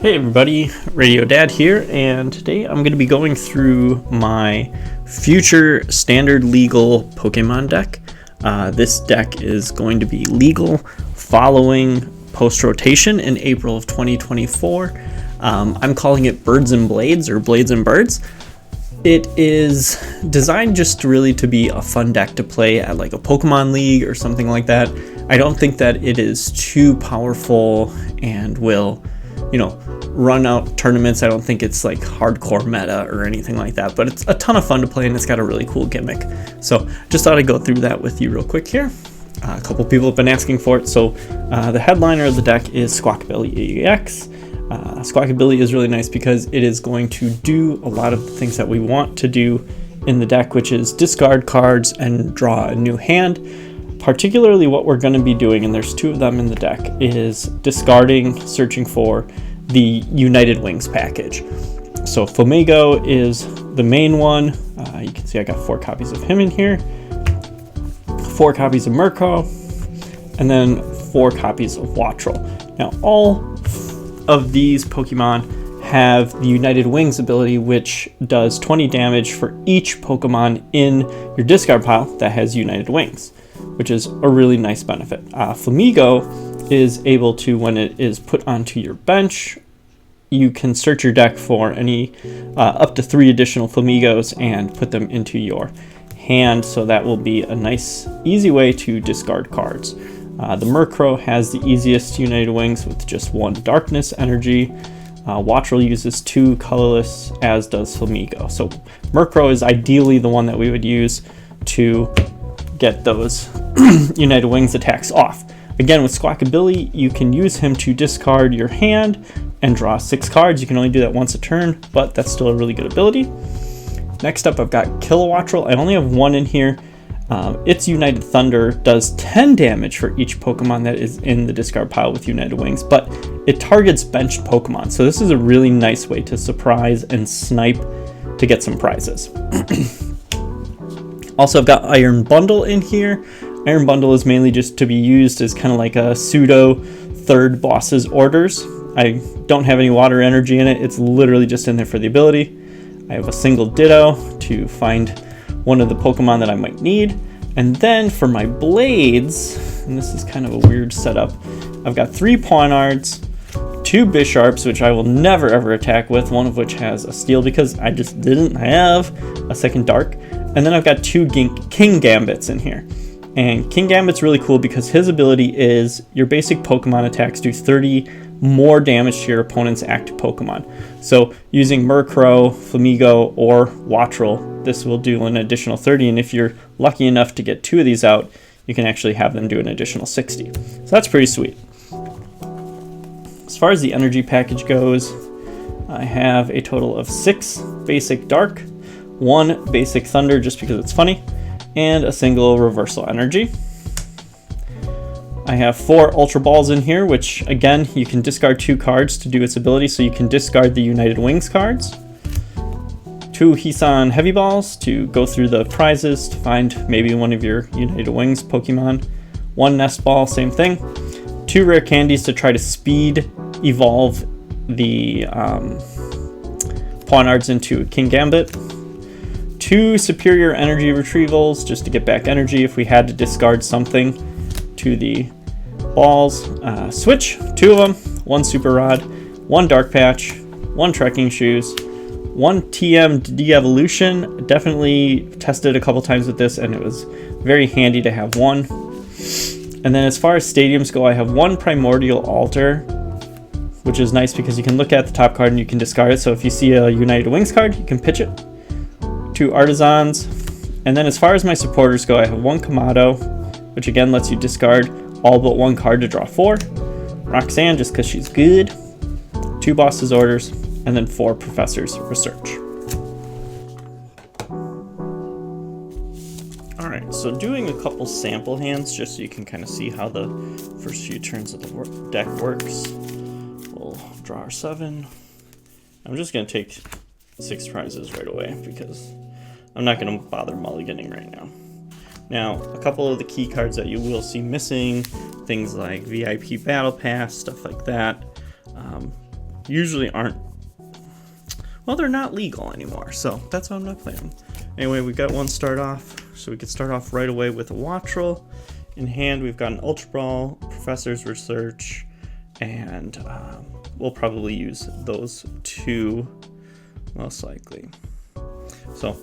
Hey everybody, Radio Dad here, and today I'm going to be going through my future standard legal Pokemon deck. This deck is going to be legal following post-rotation in April of 2024. I'm calling it Birds and Blades, or Blades and Birds. It is designed just really to be a fun deck to play at like a Pokemon League or something like that. I don't think that it is too powerful and will, run out tournaments. I don't think it's like hardcore meta or anything like that, but it's a ton of fun to play and it's got a really cool gimmick. So just thought I'd go through that with you real quick here. A couple people have been asking for it. So the headliner of the deck is Squawkabilly EX. Squawkabilly is really nice because it is going to do a lot of the things that we want to do in the deck, which is discard cards and draw a new hand. Particularly what we're going to be doing, and there's two of them in the deck, is discarding, searching for the United Wings package. So Flamigo is the main one. You can see I got 4 copies of him in here, 4 copies of Murkrow, and then 4 copies of Wattrel. Now all of these Pokemon have the United Wings ability, which does 20 damage for each Pokemon in your discard pile that has United Wings, which is a really nice benefit. Flamigo is able to, when it is put onto your bench, you can search your deck for any up to 3 additional Flamigos and put them into your hand, so that will be a nice easy way to discard cards. The Murkrow has the easiest United Wings with just 1 darkness energy. Wattrel uses 2 colorless, as does Flamigo. So Murkrow is ideally the one that we would use to get those United Wings attacks off. Again, with Squawkabilly, you can use him to discard your hand and draw 6 cards. You can only do that once a turn, but that's still a really good ability. Next up, I've got Kilowattrel. I only have 1 in here. Its United Thunder does 10 damage for each Pokemon that is in the discard pile with United Wings, but it targets benched Pokemon. So this is a really nice way to surprise and snipe to get some prizes. Also, I've got Iron Bundle in here. Iron Bundle is mainly just to be used as kind of like a pseudo third boss's orders. I don't have any water energy in it. It's literally just in there for the ability. I have a single Ditto to find one of the Pokemon that I might need. And then for my blades, and this is kind of a weird setup, I've got 3 Pawniards, 2 Bisharps, which I will never ever attack with, one of which has a steel because I just didn't have a second dark. And then I've got 2 King Gambits in here. And King Gambit's really cool because his ability is your basic Pokemon attacks do 30 more damage to your opponent's active Pokemon. So using Murkrow, Flamigo, or Wattrel, this will do an additional 30, and if you're lucky enough to get 2 of these out, you can actually have them do an additional 60. So that's pretty sweet. As far as the energy package goes, I have a total of 6 basic Dark, 1 basic Thunder just because it's funny, and a single Reversal Energy. I have 4 Ultra Balls in here, which again, you can discard 2 cards to do its ability, so you can discard the United Wings cards. 2 Hisan Heavy Balls to go through the prizes to find maybe one of your United Wings Pokemon. 1 Nest Ball, same thing. 2 Rare Candies to try to speed evolve the Pawniards into a King Gambit. 2 Superior Energy Retrievals just to get back energy if we had to discard something to the balls. Switch 2 of them, 1 Super Rod, 1 Dark Patch, 1 Trekking Shoes, 1 TM De-Evolution. Definitely tested a couple times with this and it was very handy to have 1. And then as far as stadiums go, I have 1 Primordial Altar, which is nice because you can look at the top card and you can discard it. So if you see a United Wings card, you can pitch it. 2 Artisans. And then as far as my supporters go, I have 1 Kamado, which again lets you discard all but 1 card to draw 4. Roxanne, just because she's good. 2 Boss's Orders, and then 4 Professor's Research. Alright, so doing a couple sample hands just so you can kind of see how the first few turns of the deck works. We'll draw our 7. I'm just going to take 6 prizes right away because I'm not going to bother mulliganing right now. Now, a couple of the key cards that you will see missing, things like VIP Battle Pass, stuff like that. usually aren't, well, they're not legal anymore, so that's why I'm not playing them. Anyway, we got one start off, so we could start off right away with a Wattrel. In hand, we've got an Ultra Ball, Professor's Research, and we'll probably use those two most likely. So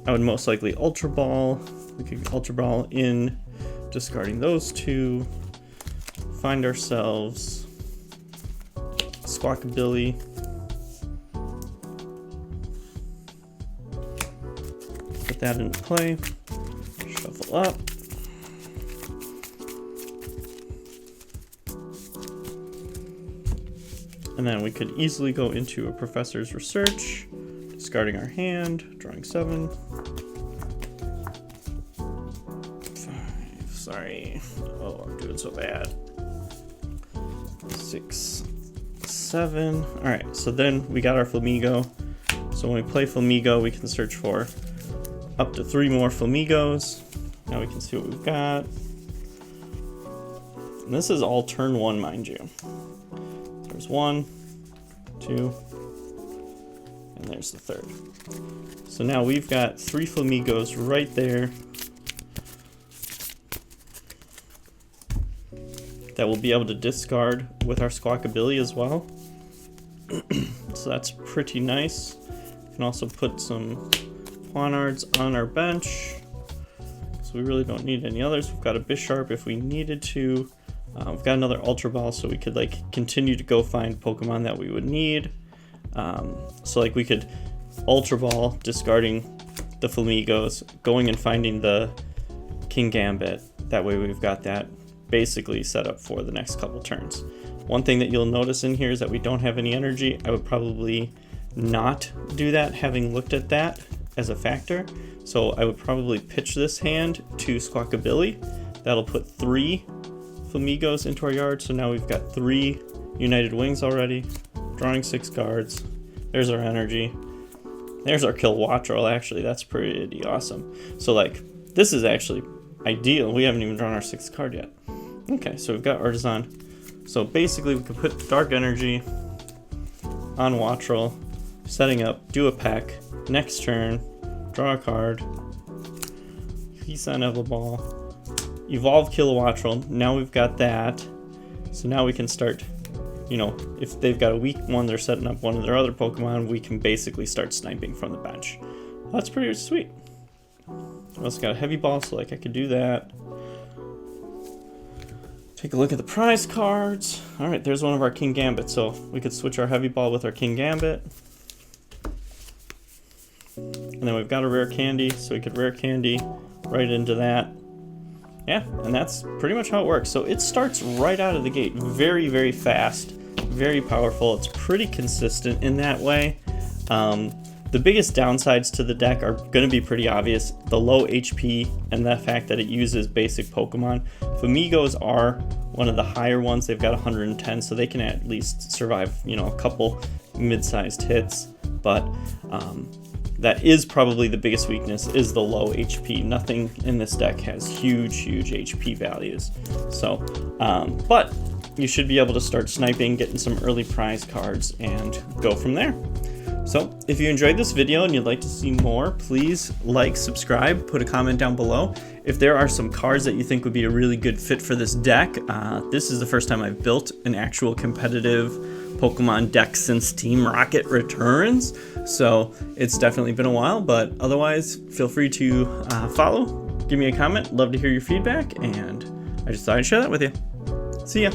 I would most likely Ultra Ball. We could Ultra Ball in, discarding those two. Find ourselves Squawkabilly. Put that into play. Shuffle up. And then we could easily go into a Professor's Research, discarding our hand, drawing 7. 5, sorry. Oh, I'm doing so bad. 6, 7. Alright, so then we got our Flamigo. So when we play Flamigo, we can search for up to 3 more Flamigos. Now we can see what we've got. And this is all turn 1, mind you. There's 1, 2, and there's the 3rd. So now we've got 3 Flamigos right there that we'll be able to discard with our Squawkabilly as well. So that's pretty nice. We can also put some Pawniards on our bench. So we really don't need any others. We've got a Bisharp if we needed to. We've got another Ultra Ball, so we could like continue to go find Pokemon that we would need. So like we could Ultra Ball, discarding the Flamigos, going and finding the Kingambit. That way we've got that basically set up for the next couple turns. One thing that you'll notice in here is that we don't have any energy. I would probably not do that, having looked at that as a factor. So I would probably pitch this hand to Squawkabilly. That'll put 3 Flamigos into our yard, so now we've got 3 United Wings already. Drawing 6 cards. There's our energy. There's our kill Wattrel, actually. That's pretty awesome. So like, this is actually ideal. We haven't even drawn our 6th card yet. Okay, so we've got Artisan. So basically we could put Dark Energy on Wattrel, setting up, do a peck, next turn, draw a card, Peace on Evolball, Evolve Kilowattrel. Now we've got that. So now we can start, you know, if they've got a weak one, they're setting up one of their other Pokemon, we can basically start sniping from the bench. That's pretty sweet. I also got a Heavy Ball, so like I could do that. Take a look at the prize cards. Alright, there's one of our Kingambit, so we could switch our Heavy Ball with our Kingambit. And then we've got a Rare Candy, so we could Rare Candy right into that. Yeah, and that's pretty much how it works. So it starts right out of the gate. Very, very fast. Very powerful. It's pretty consistent in that way. The biggest downsides to the deck are going to be pretty obvious. The low HP and the fact that it uses basic Pokemon. Famigos are one of the higher ones. They've got 110, so they can at least survive, you know, a couple mid-sized hits. But that is probably the biggest weakness, is the low HP. Nothing in this deck has huge HP values. So, but you should be able to start sniping, getting some early prize cards, and go from there. So if you enjoyed this video and you'd like to see more, please like, subscribe, put a comment down below. If there are some cards that you think would be a really good fit for this deck, this is the first time I've built an actual competitive Pokemon deck since Team Rocket returns. So it's definitely been a while, but otherwise feel free to follow, give me a comment, love to hear your feedback, and I just thought I'd share that with you. See ya.